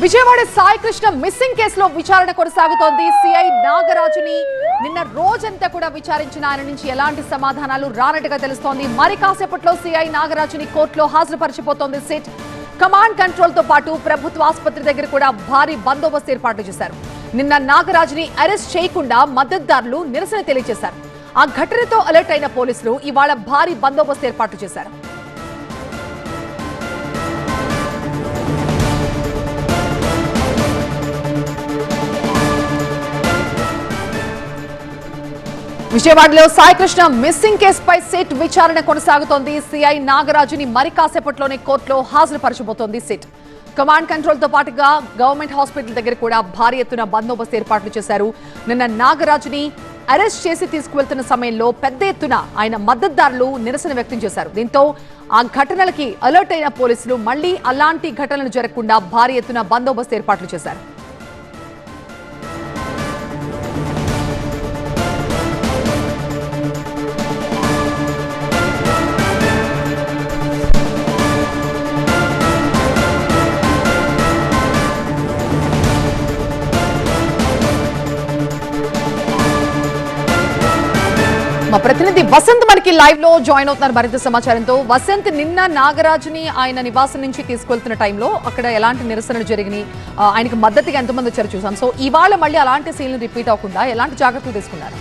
Vijayawada Sai Krishna missing కేసులో విచారణ కొనసాగుతోంది. సిఐ నాగరాజుని నిన్న రోజంతా కూడా విచారించిన ఆయన నుంచి ఎలాంటి సమాధానాలు రానట్టుగా తెలుస్తోంది. మరి కాసేపట్లో సిఐ నాగరాజుని కోర్టులో హాజరుపరచబోతోంది సిట్. కమాండ్ కంట్రోల్ తో పాటు ప్రభుత్వ ఆసుపత్రి దగ్గర కూడా భారీ బందోబస్తు ఏర్పాట్లు చేశారు. నిన్న నాగరాజుని అరెస్ట్ చేయకుండా మద్దతుదారులు నిరసన తెలియజేశారు. ఆ ఘటనతో అలర్ట్ అయిన పోలీసులు ఇవాళ భారీ బందోబస్తు ఏర్పాట్లు చేశారు. విజయవాడలో సాయి కృష్ణ మిస్సింగ్ కేసుపై సిట్ విచారణ కొనసాగుతోంది. సిఐ నాగరాజుని మరి కాసేపట్లోనే కోర్టులో హాజరుపరచబోతోంది సిట్. కమాండ్ కంట్రోల్ తో పాటుగా గవర్నమెంట్ హాస్పిటల్ దగ్గర కూడా భారీ ఎత్తున బందోబస్తు ఏర్పాట్లు చేశారు. నిన్న నాగరాజుని అరెస్ట్ చేసి తీసుకువెళ్తున్న సమయంలో పెద్ద ఎత్తున ఆయన మద్దతుదారులు నిరసన వ్యక్తం చేశారు. దీంతో ఆ ఘటనలకి అలర్ట్ అయిన పోలీసులు మళ్లీ అలాంటి ఘటనలు జరగకుండా భారీ ఎత్తున బందోబస్తు ఏర్పాట్లు చేశారు. మా ప్రతినిధి వసంత్ మనకి లైవ్ లో జాయిన్ అవుతున్నారు మరింత సమాచారంతో. వసంత్, నిన్న నాగరాజుని ఆయన నివాసం నుంచి తీసుకెళ్తున్న టైంలో అక్కడ ఎలాంటి నిరసనలు జరిగినాయి, ఆయనకు మద్దతుగా ఎంతమంది వచ్చారు చూసాం. సో ఇవాళ మళ్ళీ అలాంటి సీన్లు రిపీట్ అవ్వకుండా ఎలాంటి జాగ్రత్తలు తీసుకున్నారు?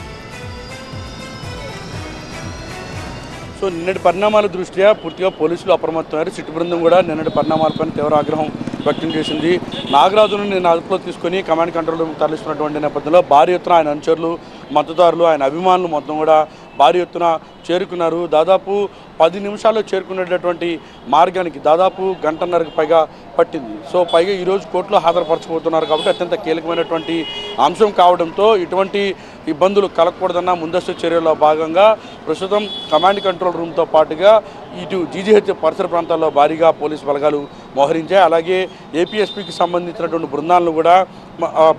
సో నిన్నటి పరిణామాల దృష్ట్యా పూర్తిగా పోలీసులు అప్రమత్తమయ్యారు. సిట్టు బృందం కూడా నిన్నటి పరిణామాలపైన తీవ్ర ఆగ్రహం వ్యక్తం చేసింది. నాగరాజును నేను అదుపులో తీసుకొని కమాండ్ కంట్రోల్ రూమ్ తరలిస్తున్నటువంటి నేపథ్యంలో భారీ ఎత్తున ఆయన అనుచరులు, మద్దతుదారులు, ఆయన అభిమానులు మొత్తం కూడా భారీ ఎత్తున చేరుకున్నారు. దాదాపు 10 నిమిషాల్లో చేరుకునేటటువంటి మార్గానికి దాదాపు గంటన్నరకు పైగా పట్టింది. సో పైగా ఈరోజు కోర్టులో హాజరుపరచబోతున్నారు కాబట్టి అత్యంత కీలకమైనటువంటి అంశం కావడంతో ఇటువంటి ఇబ్బందులు కలగకూడదన్న ముందస్తు చర్యల్లో భాగంగా ప్రస్తుతం కమాండ్ కంట్రోల్ రూమ్తో పాటుగా ఇటు జీజీహెచ్ పరిసర ప్రాంతాల్లో భారీగా పోలీసు బలగాలు మోహరించాయి. అలాగే ఏపీఎస్పీకి సంబంధించినటువంటి బృందాలను కూడా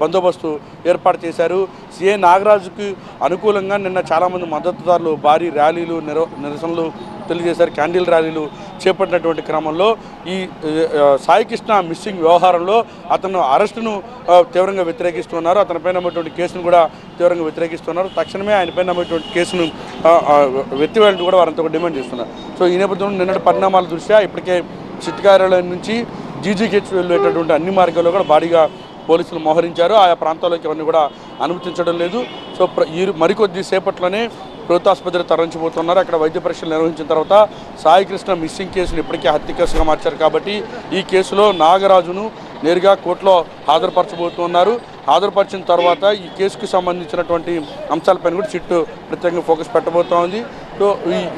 బందోబస్తు ఏర్పాటు చేశారు. సిఐ నాగరాజుకి అనుకూలంగా నిన్న చాలామంది మద్దతుదారులు భారీ ర్యాలీలు, నిరసనలు తెలియజేశారు. క్యాండిల్ ర్యాలీలు చేపట్టినటువంటి క్రమంలో ఈ సాయి కృష్ణ మిస్సింగ్ వ్యవహారంలో అతను అరెస్టును తీవ్రంగా వ్యతిరేకిస్తున్నారు. అతనిపైన ఉన్నటువంటి కేసును కూడా తీవ్రంగా వ్యతిరేకిస్తున్నారు. తక్షణమే ఆయనపైన ఉన్నటువంటి కేసును ఎత్తివేయాలని కూడా వారంతా డిమాండ్ చేస్తున్నారు. సో ఈ నేపథ్యంలో నిన్నటి పరిణామాల దృష్ట్యా ఇప్పటికే సిట్ కార్యాలయం నుంచి జీజీహెచ్ వెళ్ళేటటువంటి అన్ని మార్గాల్లో కూడా భారీగా పోలీసులు మోహరించారు. ఆయా ప్రాంతాల్లోకి అవన్నీ కూడా అనుమతించడం లేదు. సో మరికొద్ది సేపట్లోనే ప్రభుత్వ ఆసుపత్రి తరలించబోతున్నారు. అక్కడ వైద్య పరీక్షలు నిర్వహించిన తర్వాత సాయి కృష్ణ మిస్సింగ్ కేసును ఇప్పటికే హత్య కేసుగా మార్చారు కాబట్టి ఈ కేసులో నాగరాజును నేరుగా కోర్టులో హాజరుపరచబోతున్నారు. హాజరుపరిచిన తర్వాత ఈ కేసుకు సంబంధించినటువంటి అంశాలపైన కూడా సిట్టు ప్రత్యేకంగా ఫోకస్ పెట్టబోతోంది. సో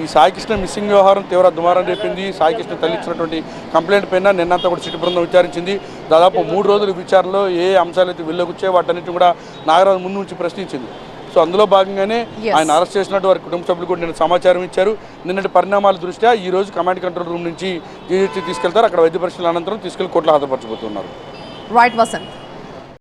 ఈ సాయి కృష్ణ మిస్సింగ్ వ్యవహారం తీవ్ర దుమారం రేపింది. సాయి కృష్ణ తల్లి ఇచ్చినటువంటి కంప్లైంట్ పైన నిన్నంతా కూడా సిట్టు బృందం విచారించింది. దాదాపు 3 రోజుల విచారణలో ఏ అంశాలు అయితే వెళ్ళకొచ్చాయో వాటన్నిటిని కూడా నాగరాజు ముందు నుంచి ప్రశ్నించింది. సో అందులో భాగంగానే ఆయన అరెస్ట్ చేసినట్టు వారి కుటుంబ సభ్యులు కూడా నిన్న సమాచారం ఇచ్చారు. నిన్నటి పరిణామాల దృష్ట్యా ఈ రోజు కమాండ్ కంట్రోల్ రూమ్ నుంచి జీజీహెచ్ తీసుకెళ్తారు. అక్కడ వైద్య పరీక్షల అనంతరం తీసుకెళ్లి కోర్టులో హాజరుపరచబోతున్నారు. రైట్ వసంత్.